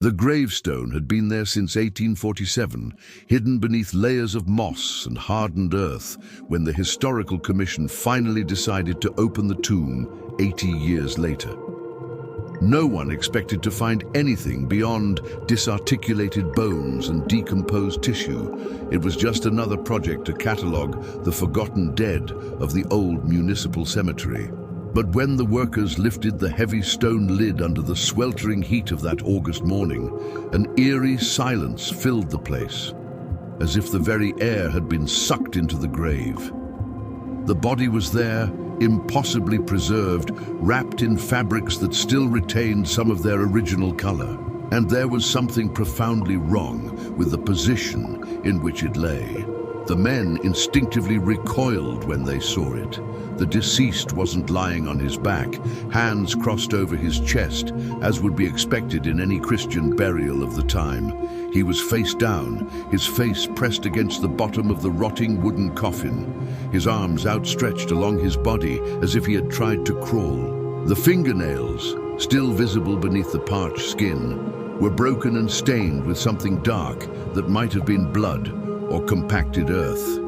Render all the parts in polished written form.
The gravestone had been there since 1847, hidden beneath layers of moss and hardened earth, when the Historical Commission finally decided to open the tomb 80 years later. No one expected to find anything beyond disarticulated bones and decomposed tissue. It was just another project to catalogue the forgotten dead of the old municipal cemetery. But when the workers lifted the heavy stone lid under the sweltering heat of that August morning, an eerie silence filled the place, as if the very air had been sucked into the grave. The body was there, impossibly preserved, wrapped in fabrics that still retained some of their original color. And there was something profoundly wrong with the position in which it lay. The men instinctively recoiled when they saw it. The deceased wasn't lying on his back, hands crossed over his chest, as would be expected in any Christian burial of the time. He was face down, his face pressed against the bottom of the rotting wooden coffin, his arms outstretched along his body as if he had tried to crawl. The fingernails, still visible beneath the parched skin, were broken and stained with something dark that might have been blood or compacted earth.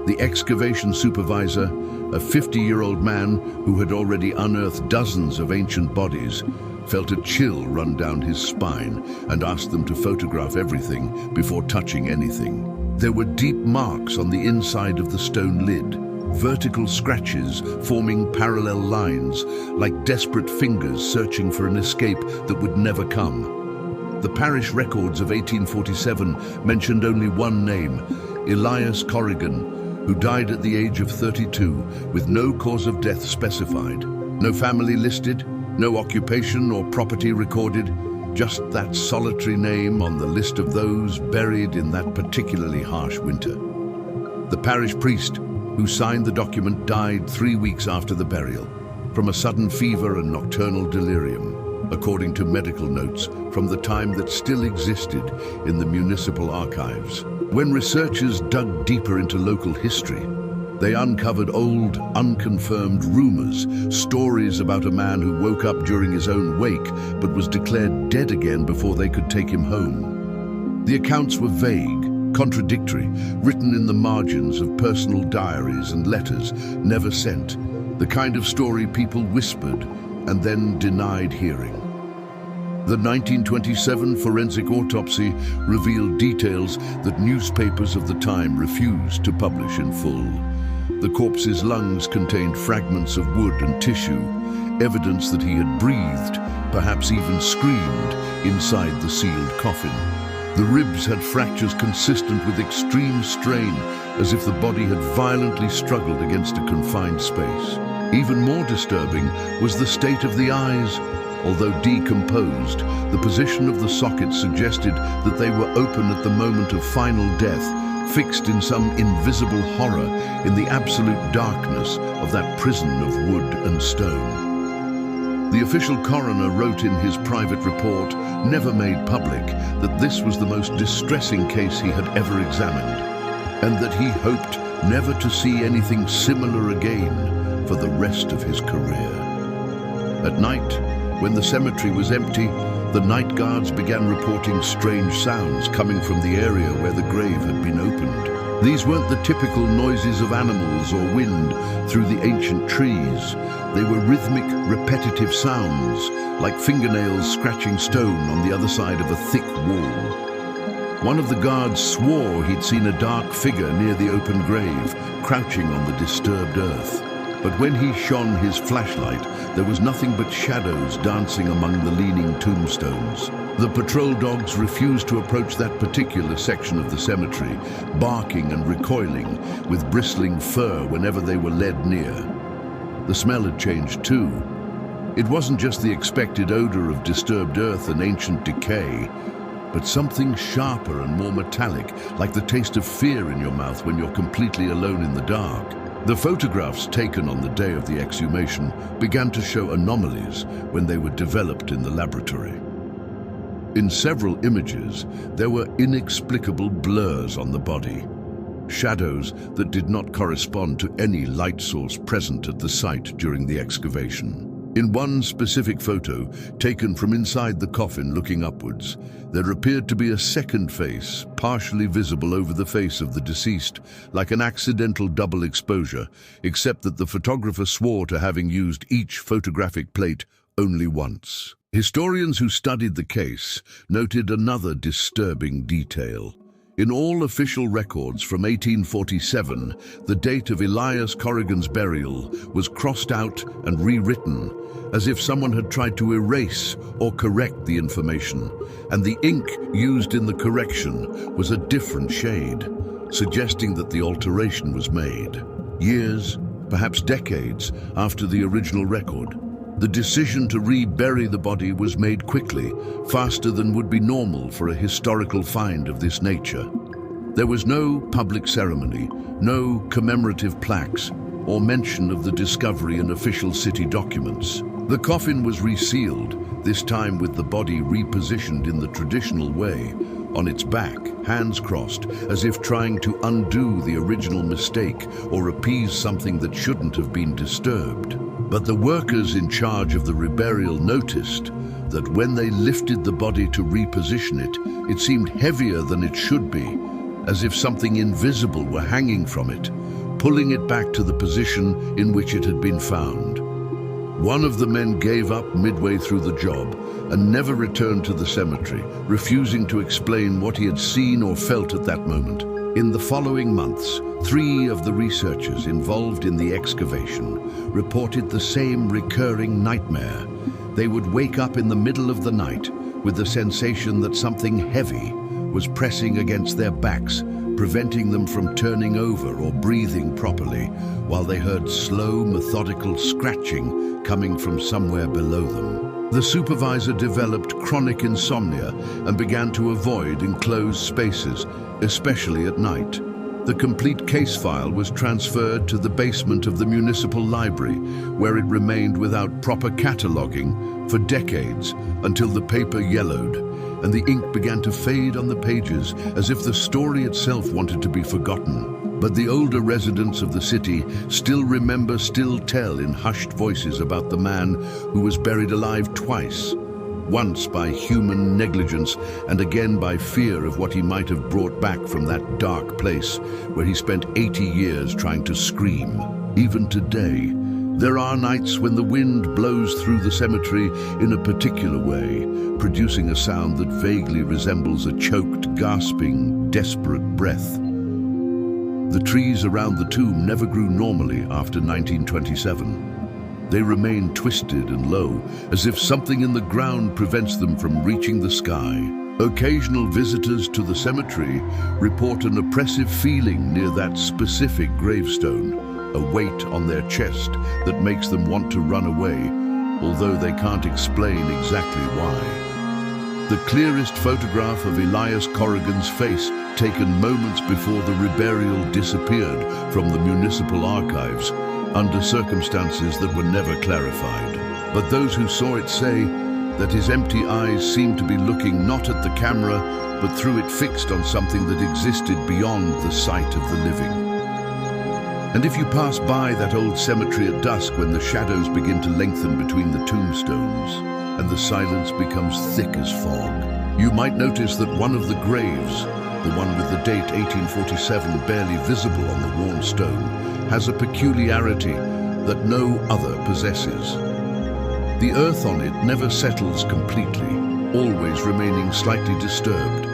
The excavation supervisor, a 50-year-old man who had already unearthed dozens of ancient bodies, felt a chill run down his spine and asked them to photograph everything before touching anything. There were deep marks on the inside of the stone lid, vertical scratches forming parallel lines, like desperate fingers searching for an escape that would never come. The parish records of 1847 mentioned only one name, Elias Corrigan, who died at the age of 32 with no cause of death specified. No family listed, no occupation or property recorded, just that solitary name on the list of those buried in that particularly harsh winter. The parish priest who signed the document died 3 weeks after the burial, from a sudden fever and nocturnal delirium, according to medical notes from the time that still existed in the municipal archives. When researchers dug deeper into local history, they uncovered old, unconfirmed rumors, stories about a man who woke up during his own wake but was declared dead again before they could take him home. The accounts were vague, contradictory, written in the margins of personal diaries and letters never sent, the kind of story people whispered and then denied hearing. The 1927 forensic autopsy revealed details that newspapers of the time refused to publish in full. The corpse's lungs contained fragments of wood and tissue, evidence that he had breathed, perhaps even screamed, inside the sealed coffin. The ribs had fractures consistent with extreme strain, as if the body had violently struggled against a confined space. Even more disturbing was the state of the eyes. Although decomposed, the position of the sockets suggested that they were open at the moment of final death, fixed in some invisible horror in the absolute darkness of that prison of wood and stone. The official coroner wrote in his private report, never made public, that this was the most distressing case he had ever examined, and that he hoped never to see anything similar again for the rest of his career. At night, when the cemetery was empty, the night guards began reporting strange sounds coming from the area where the grave had been opened. These weren't the typical noises of animals or wind through the ancient trees. They were rhythmic, repetitive sounds, like fingernails scratching stone on the other side of a thick wall. One of the guards swore he'd seen a dark figure near the open grave, crouching on the disturbed earth. But when he shone his flashlight, there was nothing but shadows dancing among the leaning tombstones. The patrol dogs refused to approach that particular section of the cemetery, barking and recoiling, with bristling fur whenever they were led near. The smell had changed too. It wasn't just the expected odor of disturbed earth and ancient decay, but something sharper and more metallic, like the taste of fear in your mouth when you're completely alone in the dark. The photographs taken on the day of the exhumation began to show anomalies when they were developed in the laboratory. In several images, there were inexplicable blurs on the body, shadows that did not correspond to any light source present at the site during the excavation. In one specific photo, taken from inside the coffin looking upwards, there appeared to be a second face, partially visible over the face of the deceased, like an accidental double exposure, except that the photographer swore to having used each photographic plate only once. Historians who studied the case noted another disturbing detail. In all official records from 1847, the date of Elias Corrigan's burial was crossed out and rewritten, as if someone had tried to erase or correct the information, and the ink used in the correction was a different shade, suggesting that the alteration was made years, perhaps decades, after the original record. The decision to rebury the body was made quickly, faster than would be normal for a historical find of this nature. There was no public ceremony, no commemorative plaques, or mention of the discovery in official city documents. The coffin was resealed, this time with the body repositioned in the traditional way, on its back, hands crossed, as if trying to undo the original mistake or appease something that shouldn't have been disturbed. But the workers in charge of the reburial noticed that when they lifted the body to reposition it, it seemed heavier than it should be, as if something invisible were hanging from it, pulling it back to the position in which it had been found. One of the men gave up midway through the job and never returned to the cemetery, refusing to explain what he had seen or felt at that moment. In the following months, 3 of the researchers involved in the excavation reported the same recurring nightmare. They would wake up in the middle of the night with the sensation that something heavy was pressing against their backs, preventing them from turning over or breathing properly, while they heard slow, methodical scratching coming from somewhere below them. The supervisor developed chronic insomnia and began to avoid enclosed spaces, especially at night. The complete case file was transferred to the basement of the municipal library, where it remained without proper cataloging for decades until the paper yellowed and the ink began to fade on the pages as if the story itself wanted to be forgotten. But the older residents of the city still remember, still tell in hushed voices about the man who was buried alive twice, once by human negligence and again by fear of what he might have brought back from that dark place where he spent 80 years trying to scream. Even today, there are nights when the wind blows through the cemetery in a particular way, producing a sound that vaguely resembles a choked, gasping, desperate breath. The trees around the tomb never grew normally after 1927. They remain twisted and low, as if something in the ground prevents them from reaching the sky. Occasional visitors to the cemetery report an oppressive feeling near that specific gravestone, a weight on their chest that makes them want to run away, although they can't explain exactly why. The clearest photograph of Elias Corrigan's face, taken moments before the reburial, disappeared from the municipal archives under circumstances that were never clarified. But those who saw it say that his empty eyes seemed to be looking not at the camera, but through it fixed on something that existed beyond the sight of the living. And if you pass by that old cemetery at dusk when the shadows begin to lengthen between the tombstones and the silence becomes thick as fog, you might notice that one of the graves, the one with the date 1847 barely visible on the worn stone, has a peculiarity that no other possesses. The earth on it never settles completely, always remaining slightly disturbed,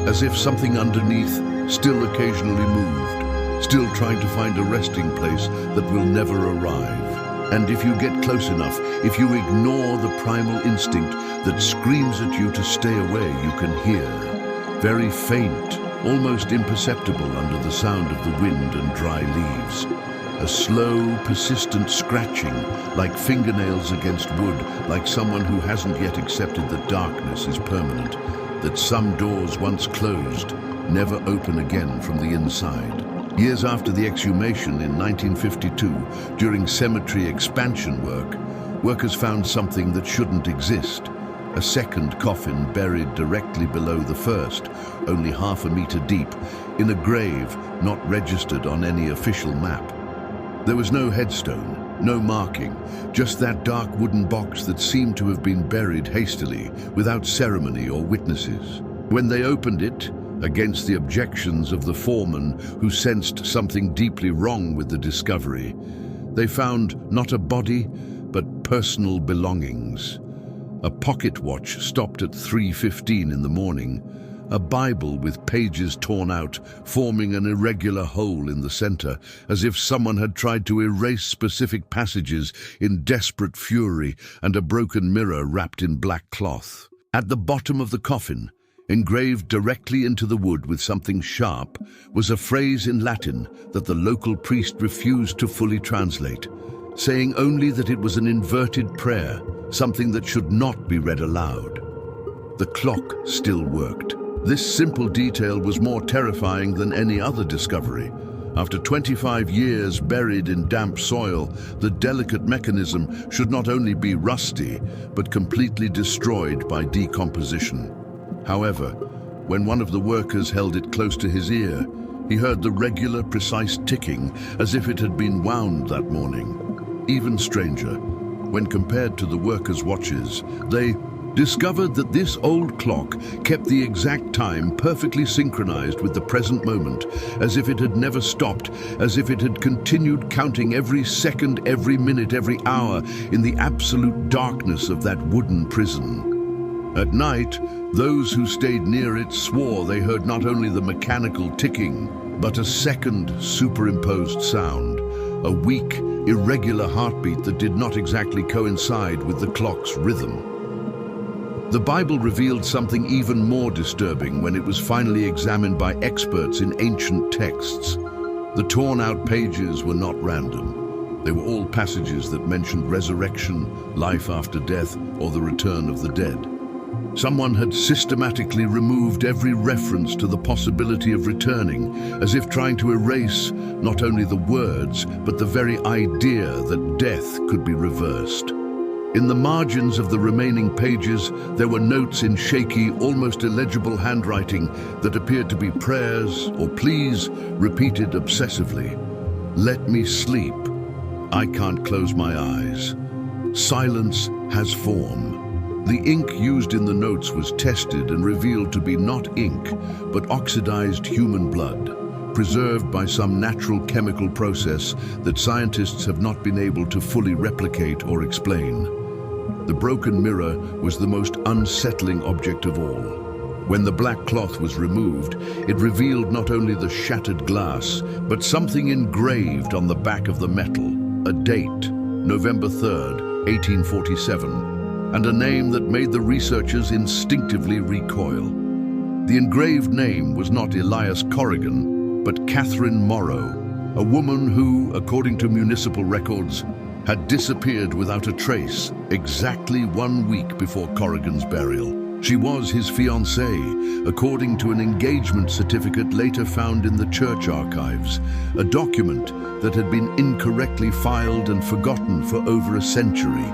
as if something underneath still occasionally moved, still trying to find a resting place that will never arrive. And if you get close enough, if you ignore the primal instinct that screams at you to stay away, you can hear, very faint, almost imperceptible under the sound of the wind and dry leaves, a slow, persistent scratching, like fingernails against wood, like someone who hasn't yet accepted that darkness is permanent, that some doors once closed never open again from the inside. Years after the exhumation in 1952, during cemetery expansion work, workers found something that shouldn't exist. A second coffin buried directly below the first, only half a meter deep, in a grave not registered on any official map. There was no headstone, No marking, just that dark wooden box that seemed to have been buried hastily, without ceremony or witnesses. When they opened it, against the objections of the foreman who sensed something deeply wrong with the discovery, they found not a body, but personal belongings. A pocket watch stopped at 3:15 in the morning, a Bible with pages torn out, forming an irregular hole in the center, as if someone had tried to erase specific passages in desperate fury, and a broken mirror wrapped in black cloth. At the bottom of the coffin, engraved directly into the wood with something sharp, was a phrase in Latin that the local priest refused to fully translate, saying only that it was an inverted prayer, something that should not be read aloud. The clock still worked. This simple detail was more terrifying than any other discovery. After 25 years buried in damp soil, the delicate mechanism should not only be rusty, but completely destroyed by decomposition. However, when one of the workers held it close to his ear, he heard the regular, precise ticking, as if it had been wound that morning. Even stranger, when compared to the workers' watches, they discovered that this old clock kept the exact time perfectly synchronized with the present moment, as if it had never stopped, as if it had continued counting every second, every minute, every hour in the absolute darkness of that wooden prison. At night, those who stayed near it swore they heard not only the mechanical ticking, but a second superimposed sound, a weak, irregular heartbeat that did not exactly coincide with the clock's rhythm. The Bible revealed something even more disturbing when it was finally examined by experts in ancient texts. The torn-out pages were not random. They were all passages that mentioned resurrection, life after death, or the return of the dead. Someone had systematically removed every reference to the possibility of returning, as if trying to erase not only the words, but the very idea that death could be reversed. In the margins of the remaining pages, there were notes in shaky, almost illegible handwriting that appeared to be prayers or pleas repeated obsessively. "Let me sleep. I can't close my eyes. Silence has form." The ink used in the notes was tested and revealed to be not ink, but oxidized human blood, preserved by some natural chemical process that scientists have not been able to fully replicate or explain. The broken mirror was the most unsettling object of all. When the black cloth was removed, it revealed not only the shattered glass, but something engraved on the back of the metal, a date, November 3rd, 1847, and a name that made the researchers instinctively recoil. The engraved name was not Elias Corrigan, but Catherine Morrow, a woman who, according to municipal records, had disappeared without a trace exactly 1 week before Corrigan's burial. She was his fiancée, according to an engagement certificate later found in the church archives, a document that had been incorrectly filed and forgotten for over a century.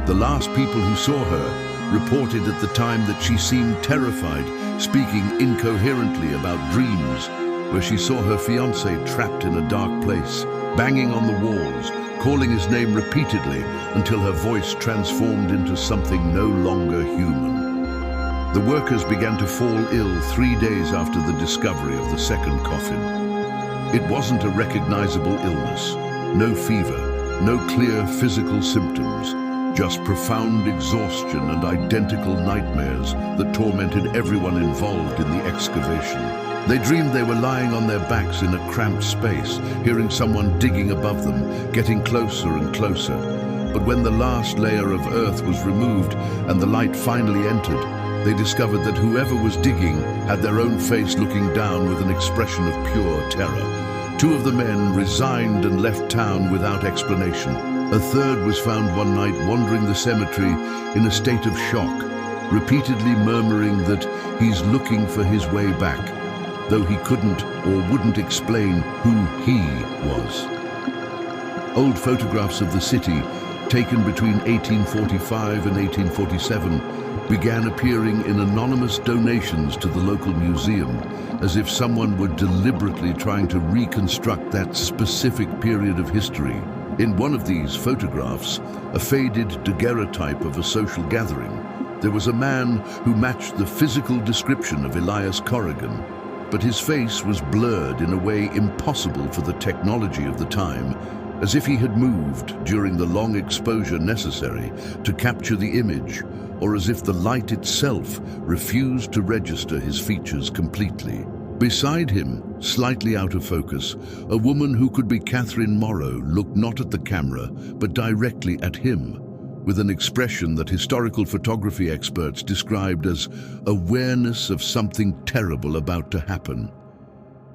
The last people who saw her reported at the time that she seemed terrified, speaking incoherently about dreams, where she saw her fiancé trapped in a dark place, banging on the walls, calling his name repeatedly until her voice transformed into something no longer human. The workers began to fall ill 3 days after the discovery of the second coffin. It wasn't a recognizable illness, no fever, no clear physical symptoms, just profound exhaustion and identical nightmares that tormented everyone involved in the excavation. They dreamed they were lying on their backs in a cramped space, hearing someone digging above them, getting closer and closer. But when the last layer of earth was removed and the light finally entered, they discovered that whoever was digging had their own face looking down with an expression of pure terror. 2 of the men resigned and left town without explanation. A third was found one night wandering the cemetery in a state of shock, repeatedly murmuring that he's looking for his way back, though he couldn't or wouldn't explain who he was. Old photographs of the city, taken between 1845 and 1847, began appearing in anonymous donations to the local museum, as if someone were deliberately trying to reconstruct that specific period of history. In one of these photographs, a faded daguerreotype of a social gathering, there was a man who matched the physical description of Elias Corrigan, but his face was blurred in a way impossible for the technology of the time, as if he had moved during the long exposure necessary to capture the image, or as if the light itself refused to register his features completely. Beside him, slightly out of focus, a woman who could be Catherine Morrow looked not at the camera, but directly at him, with an expression that historical photography experts described as awareness of something terrible about to happen.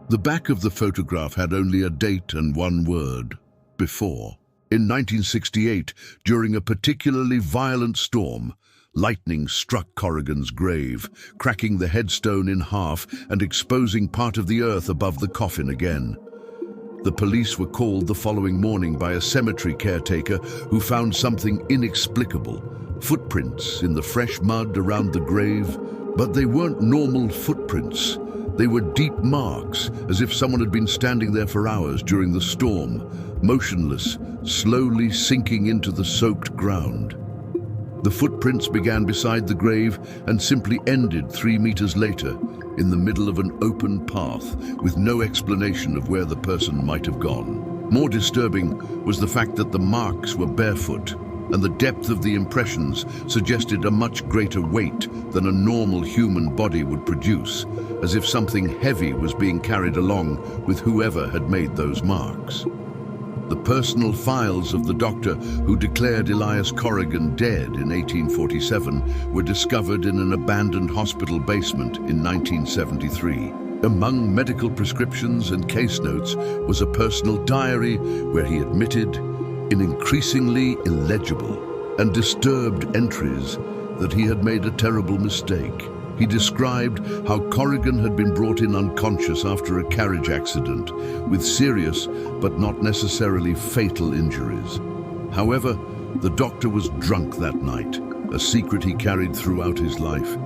The back of the photograph had only a date and one word: before. In 1968, during a particularly violent storm, lightning struck Corrigan's grave, cracking the headstone in half and exposing part of the earth above the coffin again. The police were called the following morning by a cemetery caretaker who found something inexplicable: footprints in the fresh mud around the grave. But they weren't normal footprints. They were deep marks, as if someone had been standing there for hours during the storm, motionless, slowly sinking into the soaked ground. The footprints began beside the grave and simply ended 3 meters later, in the middle of an open path, with no explanation of where the person might have gone. More disturbing was the fact that the marks were barefoot, and the depth of the impressions suggested a much greater weight than a normal human body would produce, as if something heavy was being carried along with whoever had made those marks. The personal files of the doctor who declared Elias Corrigan dead in 1847 were discovered in an abandoned hospital basement in 1973. Among medical prescriptions and case notes was a personal diary where he admitted, in increasingly illegible and disturbed entries, that he had made a terrible mistake. He described how Corrigan had been brought in unconscious after a carriage accident, with serious but not necessarily fatal injuries. However, the doctor was drunk that night, a secret he carried throughout his life,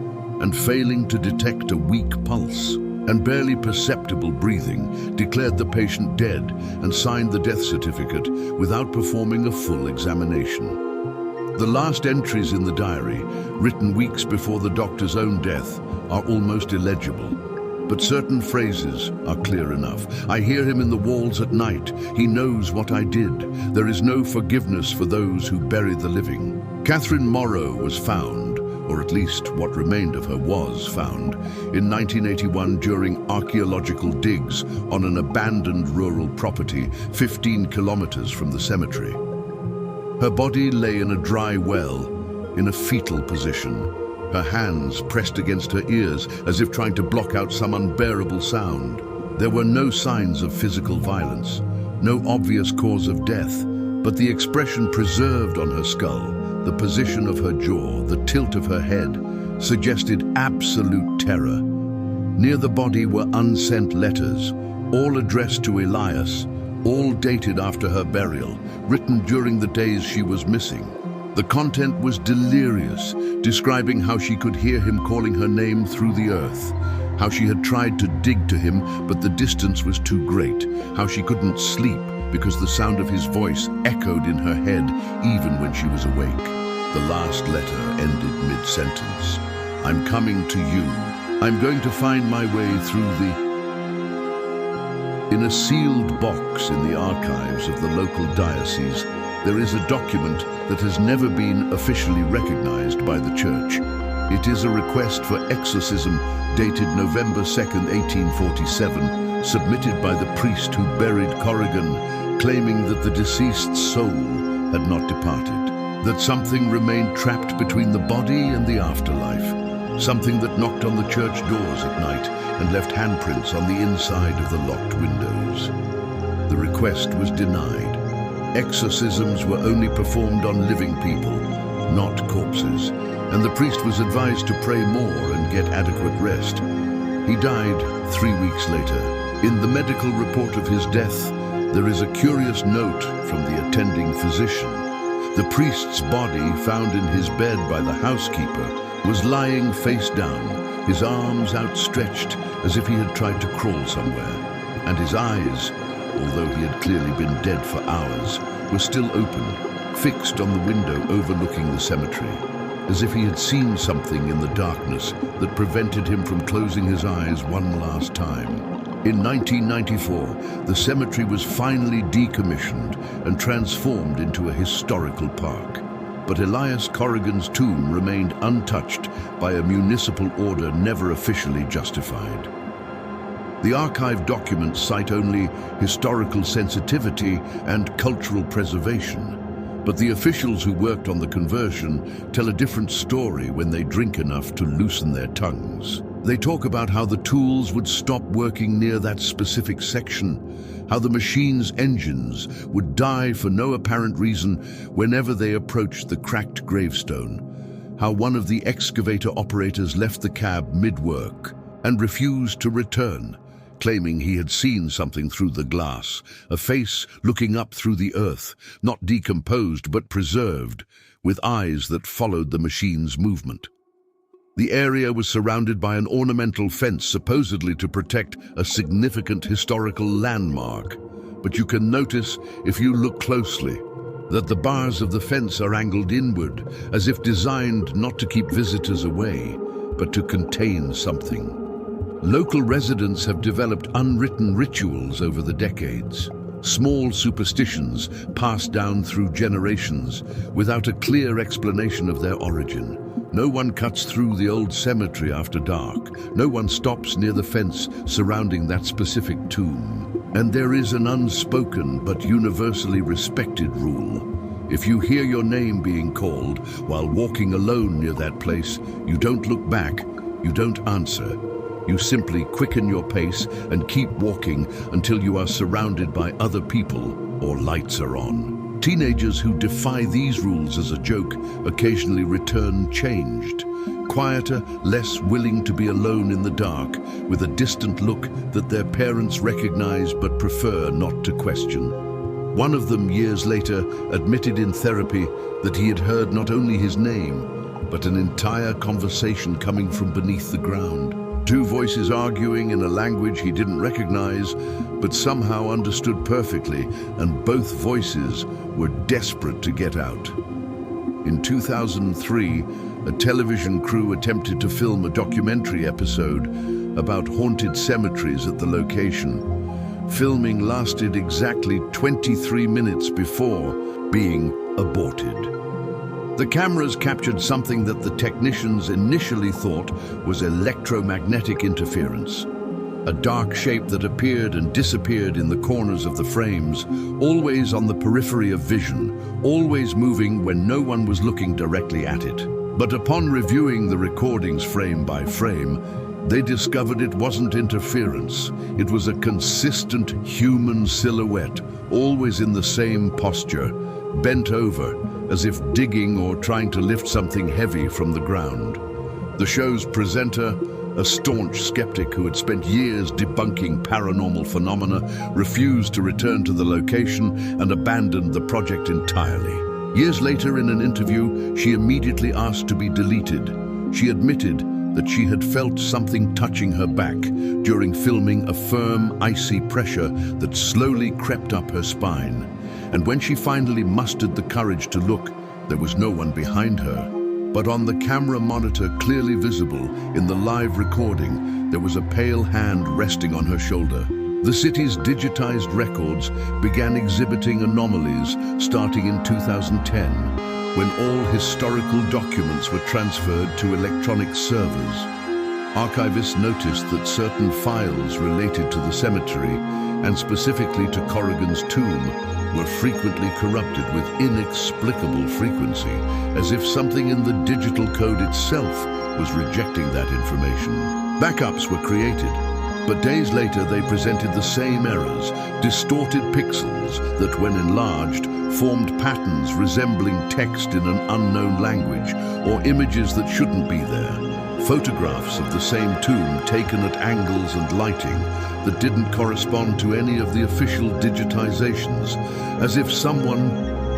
and failing to detect a weak pulse and barely perceptible breathing, declared the patient dead and signed the death certificate without performing a full examination. The last entries in the diary, written weeks before the doctor's own death, are almost illegible. But certain phrases are clear enough. I hear him in the walls at night. He knows what I did. There is no forgiveness for those who bury the living. Catherine Morrow was found, or at least what remained of her was found, in 1981 during archaeological digs on an abandoned rural property 15 kilometers from the cemetery. Her body lay in a dry well, in a fetal position, her hands pressed against her ears as if trying to block out some unbearable sound. There were no signs of physical violence, no obvious cause of death, but the expression preserved on her skull, the position of her jaw, the tilt of her head, suggested absolute terror. Near the body were unsent letters, all addressed to Elias, all dated after her burial, written during the days she was missing. The content was delirious, describing how she could hear him calling her name through the earth, how she had tried to dig to him but the distance was too great, how she couldn't sleep because the sound of his voice echoed in her head even when she was awake. The last letter ended mid-sentence. I'm coming to you. I'm going to find my way through the... In a sealed box in the archives of the local diocese, there is a document that has never been officially recognized by the church. It is a request for exorcism dated November 2nd, 1847, submitted by the priest who buried Corrigan, claiming that the deceased's soul had not departed, that something remained trapped between the body and the afterlife, something that knocked on the church doors at night and left handprints on the inside of the locked windows. The request was denied. Exorcisms were only performed on living people, not corpses, and the priest was advised to pray more and get adequate rest. He died 3 weeks later. In the medical report of his death, there is a curious note from the attending physician. The priest's body, found in his bed by the housekeeper, was lying face down, his arms outstretched as if he had tried to crawl somewhere, and his eyes, although he had clearly been dead for hours, were still open, fixed on the window overlooking the cemetery, as if he had seen something in the darkness that prevented him from closing his eyes one last time. In 1994, the cemetery was finally decommissioned and transformed into a historical park. But Elias Corrigan's tomb remained untouched by a municipal order never officially justified. The archive documents cite only historical sensitivity and cultural preservation, but the officials who worked on the conversion tell a different story when they drink enough to loosen their tongues. They talk about how the tools would stop working near that specific section, how the machine's engines would die for no apparent reason whenever they approached the cracked gravestone, how one of the excavator operators left the cab mid-work and refused to return, claiming he had seen something through the glass, a face looking up through the earth, not decomposed but preserved, with eyes that followed the machine's movement. The area was surrounded by an ornamental fence supposedly to protect a significant historical landmark, but you can notice, if you look closely, that the bars of the fence are angled inward, as if designed not to keep visitors away, but to contain something. Local residents have developed unwritten rituals over the decades, small superstitions passed down through generations without a clear explanation of their origin. No one cuts through the old cemetery after dark. No one stops near the fence surrounding that specific tomb. And there is an unspoken but universally respected rule. If you hear your name being called while walking alone near that place, you don't look back, you don't answer. You simply quicken your pace and keep walking until you are surrounded by other people or lights are on. Teenagers who defy these rules as a joke occasionally return changed, quieter, less willing to be alone in the dark, with a distant look that their parents recognize but prefer not to question. One of them, years later, admitted in therapy that he had heard not only his name, but an entire conversation coming from beneath the ground. Two voices arguing in a language he didn't recognize, but somehow understood perfectly, and both voices were desperate to get out. In 2003, a television crew attempted to film a documentary episode about haunted cemeteries at the location. Filming lasted exactly 23 minutes before being aborted. The cameras captured something that the technicians initially thought was electromagnetic interference. A dark shape that appeared and disappeared in the corners of the frames, always on the periphery of vision, always moving when no one was looking directly at it. But upon reviewing the recordings frame by frame, they discovered it wasn't interference. It was a consistent human silhouette, always in the same posture, bent over, as if digging or trying to lift something heavy from the ground. The show's presenter, a staunch skeptic who had spent years debunking paranormal phenomena, refused to return to the location and abandoned the project entirely. Years later, in an interview, she immediately asked to be deleted. She admitted that she had felt something touching her back during filming, a firm, icy pressure that slowly crept up her spine. And when she finally mustered the courage to look, there was no one behind her. But on the camera monitor clearly visible in the live recording, there was a pale hand resting on her shoulder. The city's digitized records began exhibiting anomalies starting in 2010, when all historical documents were transferred to electronic servers. Archivists noticed that certain files related to the cemetery, and specifically to Corrigan's tomb, were frequently corrupted with inexplicable frequency, as if something in the digital code itself was rejecting that information. Backups were created, but days later they presented the same errors, distorted pixels that, when enlarged, formed patterns resembling text in an unknown language, or images that shouldn't be there. Photographs of the same tomb taken at angles and lighting that didn't correspond to any of the official digitizations, as if someone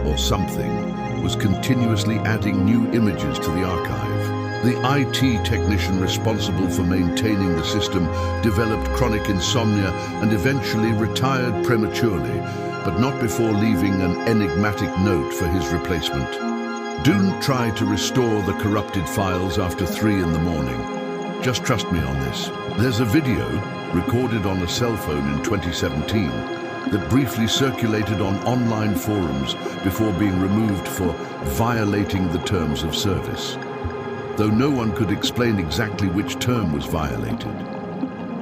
or something was continuously adding new images to the archive. The IT technician responsible for maintaining the system developed chronic insomnia and eventually retired prematurely, but not before leaving an enigmatic note for his replacement. Don't try to restore the corrupted files after 3 in the morning. Just trust me on this. There's a video recorded on a cell phone in 2017 that briefly circulated on online forums before being removed for violating the terms of service, though no one could explain exactly which term was violated.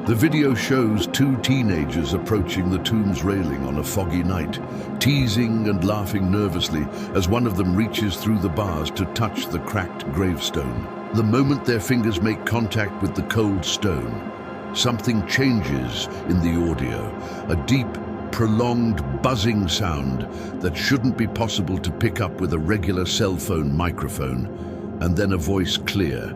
The video shows 2 teenagers approaching the tomb's railing on a foggy night, teasing and laughing nervously as one of them reaches through the bars to touch the cracked gravestone. The moment their fingers make contact with the cold stone, something changes in the audio, a deep, prolonged buzzing sound that shouldn't be possible to pick up with a regular cell phone microphone, and then a voice clear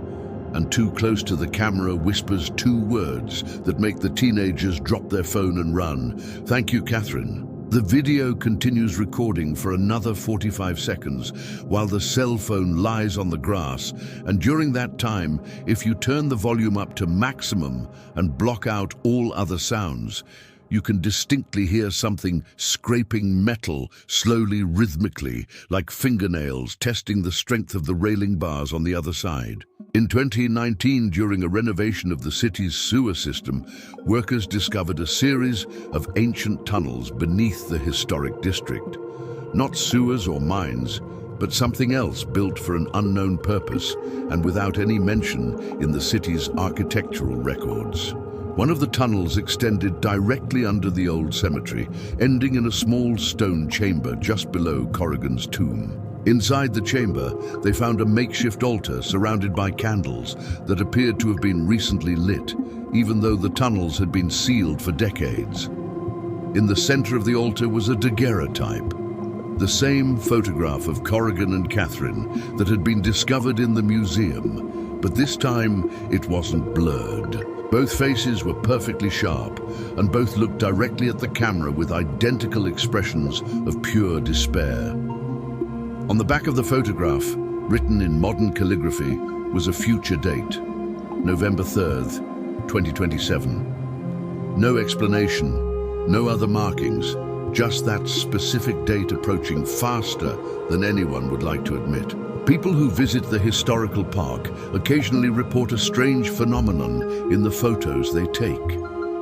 and too close to the camera whispers 2 words that make the teenagers drop their phone and run. "Thank you, Catherine." The video continues recording for another 45 seconds while the cell phone lies on the grass, and during that time, if you turn the volume up to maximum and block out all other sounds, you can distinctly hear something scraping metal slowly, rhythmically, like fingernails testing the strength of the railing bars on the other side. In 2019, during a renovation of the city's sewer system, workers discovered a series of ancient tunnels beneath the historic district. Not sewers or mines, but something else built for an unknown purpose and without any mention in the city's architectural records. One of the tunnels extended directly under the old cemetery, ending in a small stone chamber just below Corrigan's tomb. Inside the chamber, they found a makeshift altar surrounded by candles that appeared to have been recently lit, even though the tunnels had been sealed for decades. In the center of the altar was a daguerreotype, the same photograph of Corrigan and Catherine that had been discovered in the museum, but this time it wasn't blurred. Both faces were perfectly sharp, and both looked directly at the camera with identical expressions of pure despair. On the back of the photograph, written in modern calligraphy, was a future date, November 3rd, 2027. No explanation, no other markings, just that specific date approaching faster than anyone would like to admit. People who visit the historical park occasionally report a strange phenomenon in the photos they take.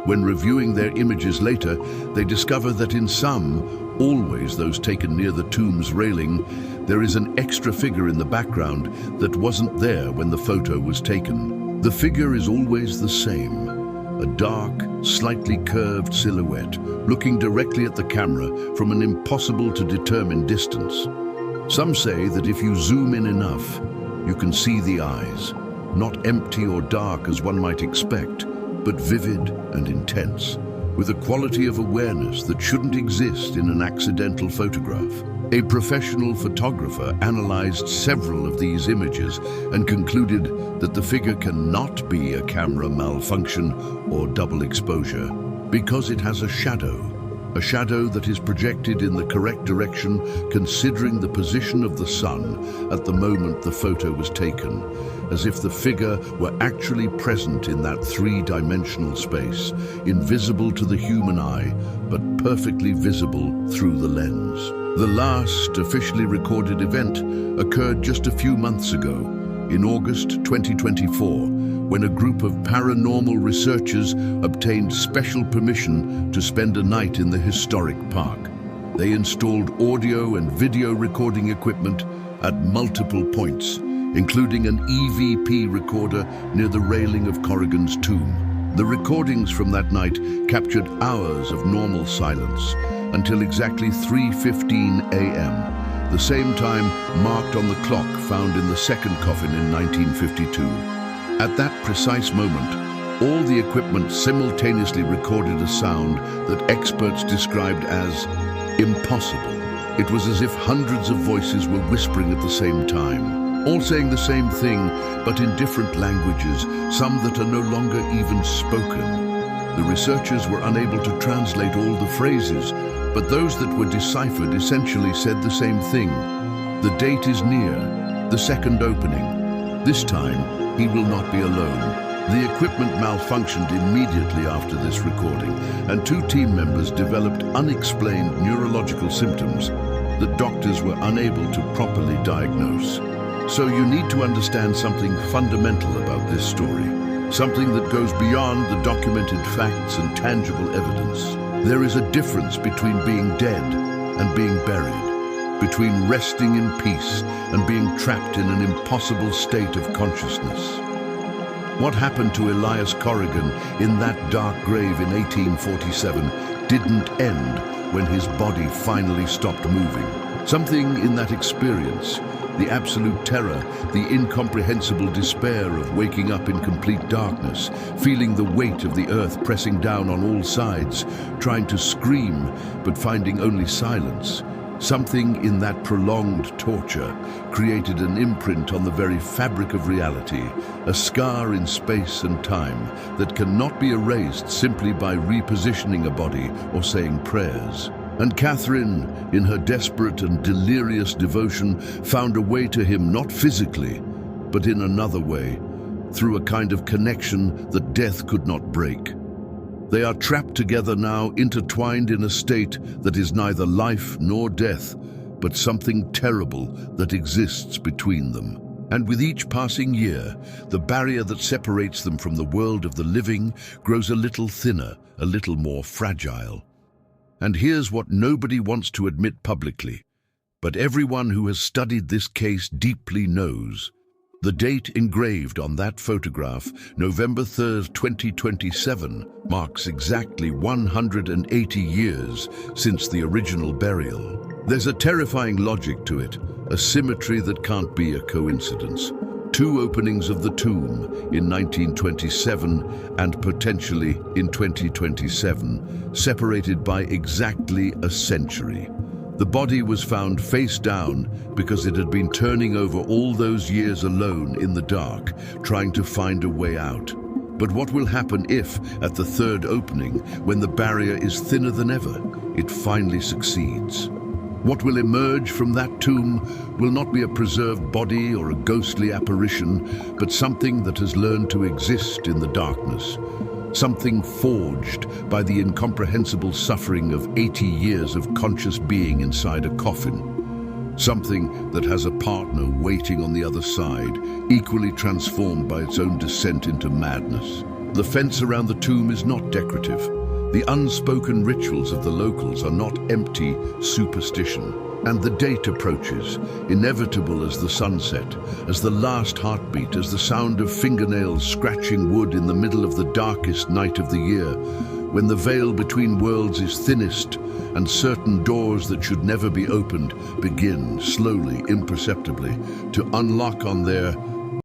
When reviewing their images later, they discover that in some, always those taken near the tomb's railing, there is an extra figure in the background that wasn't there when the photo was taken. The figure is always the same, a dark, slightly curved silhouette, looking directly at the camera from an impossible-to-determine distance. Some say that if you zoom in enough, you can see the eyes, not empty or dark as one might expect, but vivid and intense, with a quality of awareness that shouldn't exist in an accidental photograph. A professional photographer analyzed several of these images and concluded that the figure cannot be a camera malfunction or double exposure, because it has a shadow that is projected in the correct direction considering the position of the sun at the moment the photo was taken, as if the figure were actually present in that 3-dimensional space, invisible to the human eye, but perfectly visible through the lens. The last officially recorded event occurred just a few months ago, in August 2024, when a group of paranormal researchers obtained special permission to spend a night in the historic park. They installed audio and video recording equipment at multiple points, including an EVP recorder near the railing of Corrigan's tomb. The recordings from that night captured hours of normal silence until exactly 3:15 a.m., the same time marked on the clock found in the second coffin in 1952. At that precise moment, all the equipment simultaneously recorded a sound that experts described as impossible. It was as if hundreds of voices were whispering at the same time, all saying the same thing, but in different languages, some that are no longer even spoken. The researchers were unable to translate all the phrases, but those that were deciphered essentially said the same thing. The date is near, the second opening. This time, he will not be alone. The equipment malfunctioned immediately after this recording, and two team members developed unexplained neurological symptoms that doctors were unable to properly diagnose. So you need to understand something fundamental about this story, something that goes beyond the documented facts and tangible evidence. There is a difference between being dead and being buried, between resting in peace and being trapped in an impossible state of consciousness. What happened to Elias Corrigan in that dark grave in 1847 didn't end when his body finally stopped moving. Something in that experience, the absolute terror, the incomprehensible despair of waking up in complete darkness, feeling the weight of the earth pressing down on all sides, trying to scream but finding only silence. Something in that prolonged torture created an imprint on the very fabric of reality, a scar in space and time that cannot be erased simply by repositioning a body or saying prayers. And Catherine, in her desperate and delirious devotion, found a way to him not physically, but in another way, through a kind of connection that death could not break. They are trapped together now, intertwined in a state that is neither life nor death, but something terrible that exists between them. And with each passing year, the barrier that separates them from the world of the living grows a little thinner, a little more fragile. And here's what nobody wants to admit publicly, but everyone who has studied this case deeply knows. The date engraved on that photograph, November 3rd, 2027, marks exactly 180 years since the original burial. There's a terrifying logic to it, a symmetry that can't be a coincidence. Two openings of the tomb in 1927 and potentially in 2027, separated by exactly a century. The body was found face down because it had been turning over all those years alone in the dark, trying to find a way out. But what will happen if, at the third opening, when the barrier is thinner than ever, it finally succeeds? What will emerge from that tomb will not be a preserved body or a ghostly apparition, but something that has learned to exist in the darkness. Something forged by the incomprehensible suffering of 80 years of conscious being inside a coffin. Something that has a partner waiting on the other side, equally transformed by its own descent into madness. The fence around the tomb is not decorative. The unspoken rituals of the locals are not empty superstition. And the date approaches, inevitable as the sunset, as the last heartbeat, as the sound of fingernails scratching wood in the middle of the darkest night of the year, when the veil between worlds is thinnest and certain doors that should never be opened begin, slowly, imperceptibly, to unlock on their